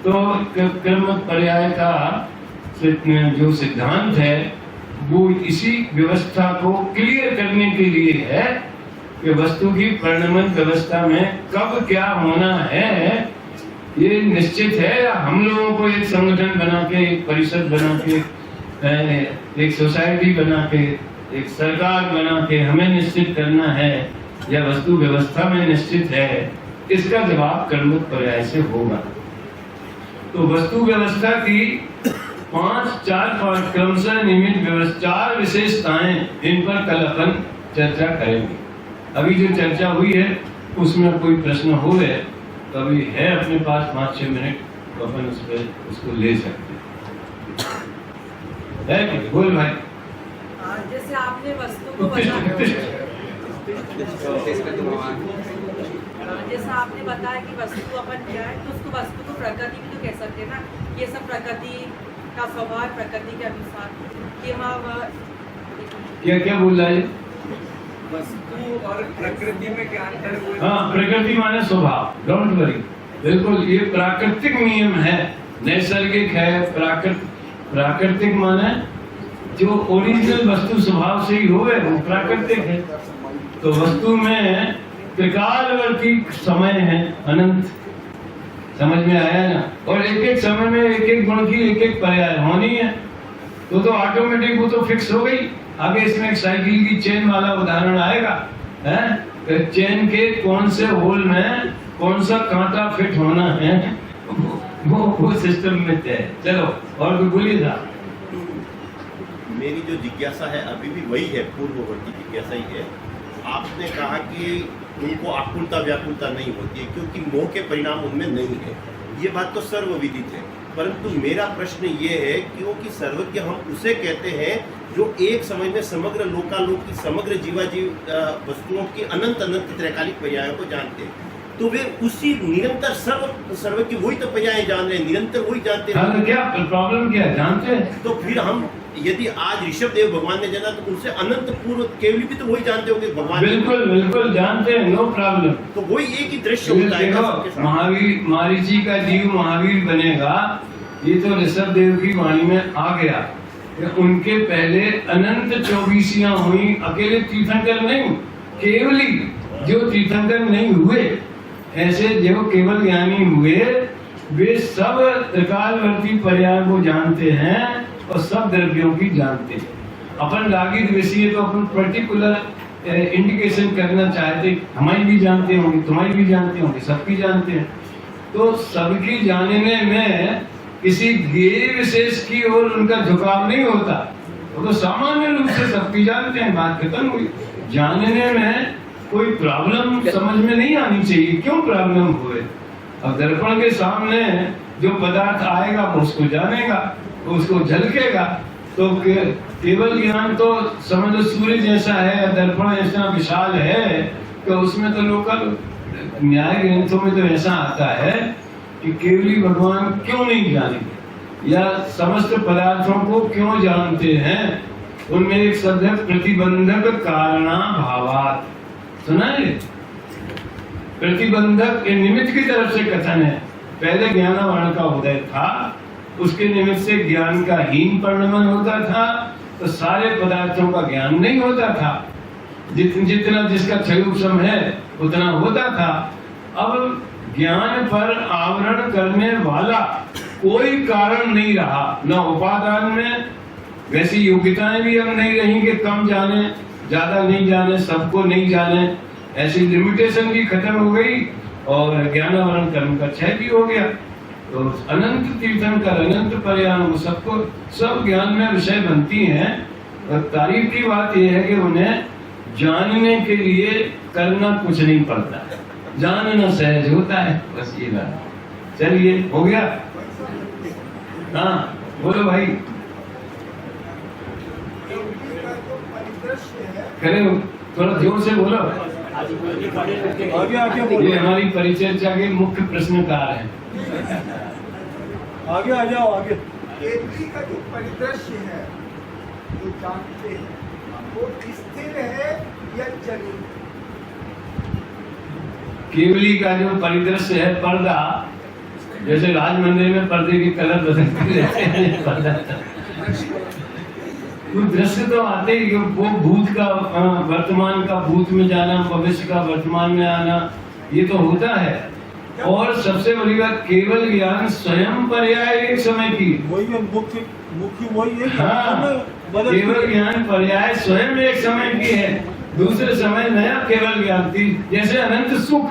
तो कर्म पर्याय का जो सिद्धांत है वो इसी व्यवस्था को क्लियर करने के लिए है कि वस्तु की परिणमन व्यवस्था में कब क्या होना है ये निश्चित है, या हम लोगों को एक संगठन बना के, एक परिषद बना के, एक सोसाइटी बना के, एक सरकार बना के हमें निश्चित करना है, या वस्तु व्यवस्था में निश्चित है? इसका जवाब कर्मक पर्याय से होगा। तो वस्तु व्यवस्था की चार क्रमशः नियमित व्यवस्था, 4 विशेषताएं, इन पर कल अपन चर्चा करेंगे। अभी जो चर्चा हुई है उसमें कोई प्रश्न हो गए तो अभी है अपने पास 5-6 मिनट, तो अपन उसको ले सकते हैं। बोल भाई। जैसे आपने वस्तु को जैसा आपने बताया कि वस्तु अपन क्या है, तो उसको वस्तु को प्रकृति भी तो कह सकते हैं ना। ये सब प्रकृति का स्वभाव, प्रकृति के अनुसार क्या बोल रहा है? वस्तु और प्रकृति में क्या अंतर है? हाँ, प्रकृति माने स्वभाव, डोंट वरी, बिल्कुल ये प्राकृतिक नियम है, नैसर्गिक है। प्राकृतिक माने जो ओरिजिनल वस्तु स्वभाव से ही होवे वो प्राकृतिक है। तो वस्तु में त्रिकालवर्ती समय है, अनंत। समझ में आया ना? और एक एक समय में एक एक गुण की एक एक पर्याय होनी है। तो ऑटोमेटिक वो तो फिक्स हो गई। आगे इसमें एक साइकिल की चेन वाला उदाहरण आएगा, है? चेन के कौन से होल में कौन सा कांटा फिट होना है वो सिस्टम में तय। चलो और कोई बोलिए था। मेरी जो जिज्ञासा है अभी भी वही है, पूर्ववर्ती जिज्ञासा ही है। आपने कहा कि उनको आकुलता व्याकुलता नहीं होती है क्योंकि मोह के परिणाम उनमें नहीं है। ये बात तो सर्वविदित है, परंतु मेरा प्रश्न ये है क्योंकि सर्वज्ञ हम उसे कहते हैं जो एक समय में समग्र लोकालोक की, समग्र जीवाजीव वस्तुओं की अनंत अनंत त्रैकालिक पर्यायों को जानते हैं। तो वे उसी निरंतर सर्वज्ञ वही तो पर्याय जान रहे हैं, निरंतर वही जानते हैं। तो क्या प्रॉब्लम क्या जानते हैं? तो फिर हम यदि आज ऋषभ देव भगवान ने जाना तो उनसे अनंत पूर्व केवल भी तो वही जानते होंगे भगवान। बिल्कुल बिल्कुल जानते हैं, नो प्रॉब्लम। तो वही एक ही दृश्य होता है। महावीर, मारीची का जीव महावीर बनेगा, ये तो ऋषभ देव की वाणी में आ गया। उनके पहले अनंत 24 हुई, अकेले तीर्थंकर नहीं, केवली जो तीर्थंकर नहीं हुए, ऐसे जो केवल ज्ञानी हुए वे सब त्रिकालवर्ती पर्याय को जानते हैं और सब द्रव्यों की जानते हैं। अपन रागी द्वेषी तो अपन पर्टिकुलर इंडिकेशन करना चाहते, हमारी भी जानते होंगे, तुम्हारी भी जानते होंगे, सबकी जानते हैं। तो सबकी जानने में किसी ध्येय विशेष की ओर उनका झुकाव नहीं होता, वो तो सामान्य रूप से सबकी जानते हैं। बात खत्म हुई। जानने में कोई प्रॉब्लम समझ में नहीं आनी चाहिए। क्यों प्रॉब्लम हुए? अब दर्पण के सामने जो पदार्थ आएगा वो उसको जानेगा, वो उसको झलकेगा। तो केवल ज्ञान तो समझ लो सूर्य जैसा है, दर्पण ऐसा विशाल है, तो उसमें तो लोकल न्याय ग्रंथों में तो ऐसा आता है कि केवली भगवान क्यों नहीं जानेंगे या समस्त पदार्थों को क्यों जानते हैं। उनमें एक शब्द है प्रतिबंधक कारणाभावात्, सुना है? प्रतिबंधक के निमित्त की तरफ से कथन है। पहले ज्ञानावरण का उदय था, उसके निमित्त से ज्ञान का हीन परिणमन होता था, तो सारे पदार्थों का ज्ञान नहीं होता था। जितना जिसका क्षयोपशम है उतना होता था। अब ज्ञान पर आवरण करने वाला कोई कारण नहीं रहा, न उपादान में वैसी योग्यताएं भी अब नहीं रही कि कम जाने, ज्यादा नहीं जाने, सबको नहीं जाने, ऐसी लिमिटेशन भी खत्म हो गई और ज्ञानावरण कर्म का क्षय भी हो गया। तो अनंत तीर्थंकर, अनंत पर्याय सबको सब ज्ञान में विषय बनती हैं। और तारीफ की बात यह है कि उन्हें जानने के लिए करना कुछ नहीं पड़ता, जानना सहज होता है, बस ये बात। चलिए, हो गया? हाँ बोलो भाई, करे थोड़ा जोर से बोलो। ये हमारी परिचर्चा के मुख्य प्रश्नकार हैं। आगे आ जाओ, आगे। केवली का जो परिदृश्य है, जो जानते हैं, वो स्थिर है या चलित? केवली का जो परिदृश्य है, पर्दा, जैसे राज मंदिर में पर्दे के कलर बदलते रहते हैं, पर्दा तो दृश्य तो आते ही, वो भूत का वर्तमान का भूत में जाना, भविष्य का वर्तमान में आना, ये तो होता है। और सबसे बड़ी बात, केवल ज्ञान स्वयं पर्याय एक समय की, वही मुख्य वही है। हाँ, केवल ज्ञान पर्याय स्वयं एक समय की है, दूसरे समय नया केवल ज्ञान थी। जैसे अनंत सुख,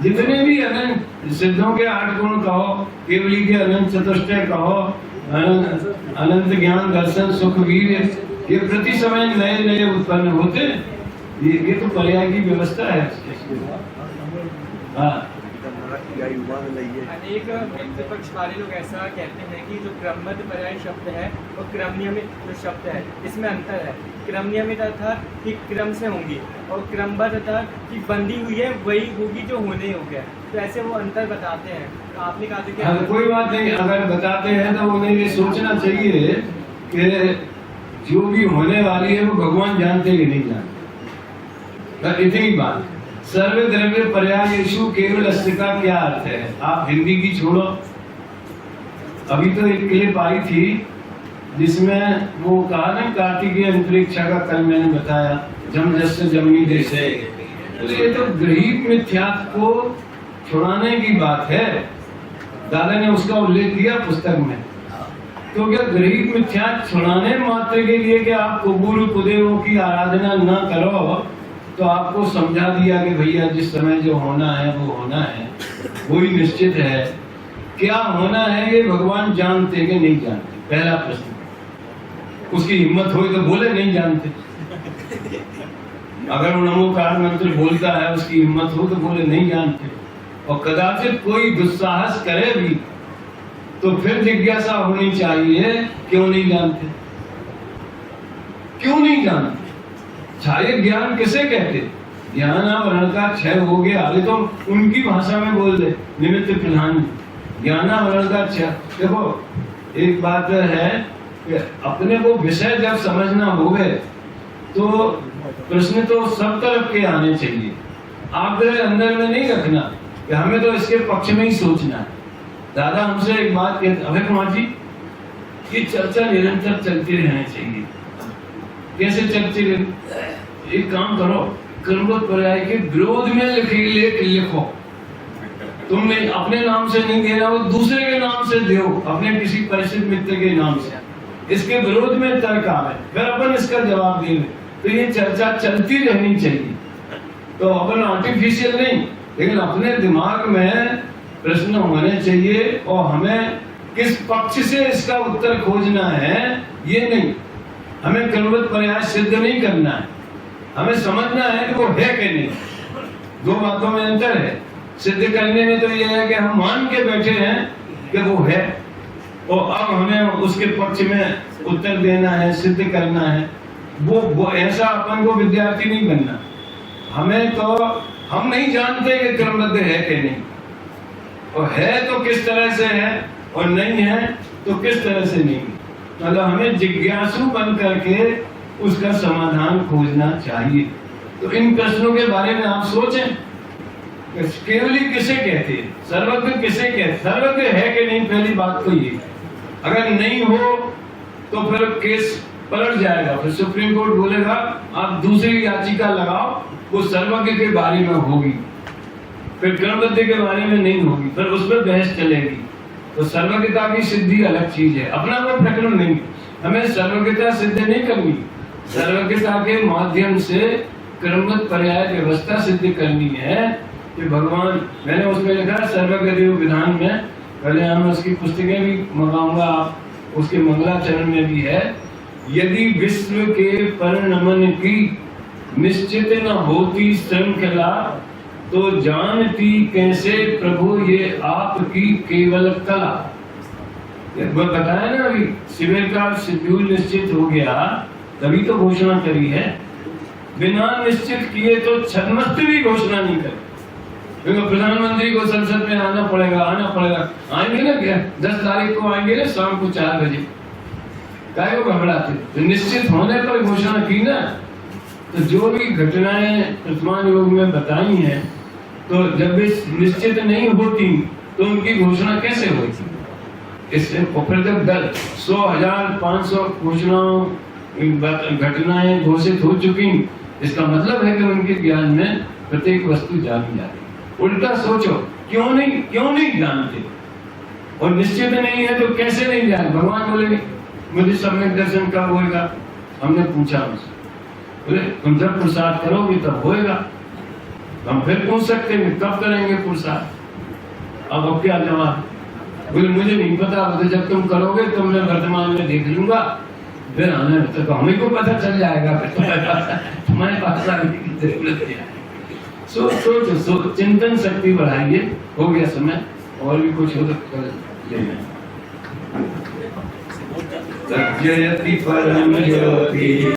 जितने भी अनंत सिद्धों के 8 गुण कहो, केवली के अनंत चतुष्टय कहो, अनंत ज्ञान, दर्शन, सुख, वीर, ये प्रति समय नए नए उत्पन्न होते। ये तो पर्याय की व्यवस्था है। हाँ, अनेक विपक्ष वाले लोग ऐसा कहते हैं कि जो क्रमबद्ध पर्याय शब्द है और क्रम नियमित जो शब्द है, इसमें अंतर है। क्रम नियमित अर्थात कि क्रम से होंगी, और क्रमबद्ध अर्थात कि बंधी हुई है वही होगी जो होने हो गया। तो ऐसे वो अंतर बताते हैं। तो आपने कहा था कि कोई बात नहीं, अगर बताते हैं तो उन्हें ये सोचना चाहिए कि जो भी होने वाली है वो भगवान जानते कि नहीं जानते। इतनी बात। सर्व द्रव्य पर्यायेषु केवल अस्ति का क्या अर्थ है? आप हिंदी की छोड़ो, अभी तो एक क्लिप आई थी जिसमें वो कहा ना, कार्तिकीय अंतरिक्षा का कल मैंने बताया, जम जस्य जमनी देशे। तो ये तो गृहीत मिथ्यात्व को छुड़ाने की बात है। दादा ने उसका उल्लेख किया पुस्तक में। तो क्या गृहीत मिथ्यात्व छुड़ाने मात्र के लिए कि आप कुबूर कुदेवों की आराधना न करो, तो आपको समझा दिया कि भैया जिस समय जो होना है वो होना है, वही निश्चित है। क्या होना है ये भगवान जानते कि नहीं जानते? पहला प्रश्न। उसकी हिम्मत हो तो बोले नहीं जानते। अगर नमोकार मंत्र बोलता है, उसकी हिम्मत हो तो बोले नहीं जानते। और कदाचित कोई दुस्साहस करे भी तो फिर जिज्ञासा होनी चाहिए, क्यों नहीं जानते, क्यों नहीं जानते। छाये ज्ञान किसे कहते? ज्ञानावरण का क्षय हो गया। अरे तो उनकी भाषा में बोल दे, निमित्त प्रधान, ज्ञानावरण का क्षय। देखो एक बात है कि अपने को विषय जब समझना होवे तो प्रश्न तो सब तरफ के आने चाहिए। आप अंदर में नहीं रखना कि हमें तो इसके पक्ष में ही सोचना है। दादा हमसे एक बात कहते, अभय कुमार जी, ये चर्चा निरंतर चलती रहनी चाहिए। कैसे चलती रहे? एक काम करो, क्रमबद्ध पर्याय के विरोध में लेख लिखो। तुमने अपने नाम से नहीं देना, वो दूसरे के नाम से दो, अपने किसी परिचित मित्र के नाम से। इसके विरोध में तर्क आवे, फिर अपन इसका जवाब देंगे। तो ये चर्चा चलती रहनी चाहिए। तो अपन आर्टिफिशियल नहीं, लेकिन अपने दिमाग में प्रश्न होने चाहिए और हमें किस पक्ष से इसका उत्तर खोजना है ये नहीं। हमें क्रमबद्ध पर्याय सिद्ध नहीं करना है, हमें समझना है कि वो है कि नहीं। दो बातों में अंतर है। सिद्ध करने में तो यह है कि हम मान के बैठे हैं कि वो है, और अब हमें उसके पक्ष में उत्तर देना है, सिद्ध करना है। वो ऐसा अपन को विद्यार्थी नहीं बनना। हमें तो हम नहीं जानते कि क्रमबद्ध है कि नहीं, और है तो किस तरह से है, और नहीं है तो किस तरह से नहीं। मतलब हमें जिज्ञासु बन करके उसका समाधान खोजना चाहिए। तो इन प्रश्नों के बारे में आप सोचें। केवली किसे कहते हैं? सर्वज्ञ किसे कहते? सर्वज्ञ है कि नहीं, पहली बात तो ये। अगर नहीं हो तो फिर किस पलट जाएगा। फिर सुप्रीम कोर्ट बोलेगा आप दूसरी याचिका लगाओ, वो सर्वज्ञ के बारे में होगी, फिर क्रमबद्ध के बारे में नहीं होगी, फिर उसमें बहस चलेगी। तो सर्वज्ञता की सिद्धि अलग चीज है, अपना कोई प्रकरण नहीं। हमें सर्वज्ञता सिद्ध नहीं करनी, सर्वज्ञता के माध्यम से क्रमबद्ध पर्याय व्यवस्था सिद्ध करनी है कि भगवान, मैंने उसमें लिखा सर्वज्ञ देव विधान में, पहले हम उसकी पुस्तकें भी मंगाऊंगा, आप उसके मंगलाचरण में भी है, यदि विश्व के परिणमन की निश्चित न होती श्रृंखला तो जानती कैसे प्रभु ये आपकी केवल कला। वो बताया ना अभी, शिविर का शेड्यूल निश्चित हो गया तभी तो घोषणा करी है, बिना निश्चित किए तो छद्मस्त भी घोषणा नहीं करे। क्योंकि प्रधानमंत्री को संसद में आना पड़ेगा। आएंगे ना क्या, 10 तारीख को आएंगे ना शाम को 4 बजे, काय को घबराते? तो निश्चित होने पर घोषणा की ना। तो जो भी घटनाएं वर्तमान युग में बताई हैं, तो जब वे निश्चित नहीं होती तो उनकी घोषणा कैसे होती? इससे जब 100,500 घोषणाओं घटनाएं घोषित हो चुकी, इसका मतलब है कि उनके ज्ञान में प्रत्येक वस्तु जानी जाती। उल्टा सोचो, क्यों नहीं जानते? और निश्चित नहीं है तो कैसे नहीं जाने? भगवान बोले मुझे सम्यक दर्शन कब होएगा? हमने पूछा उनसे, बोले तुम जब प्रसाद करोगे तब होएगा। हम फिर पूछ सकते हैं कब करेंगे प्रसाद? अब क्या जवाब? बोले मुझे नहीं पता, तो जब तुम करोगे तो मैं वर्तमान में देख लूंगा, फिर आने तो हमें को पता चल जाएगा, फिर तुम्हारे पास आने की जरूरत है। सोचो, चिंतन शक्ति बढ़ाइए। हो गया समय, और भी कुछ हो तो लेना। सत्ययति परम ज्योति।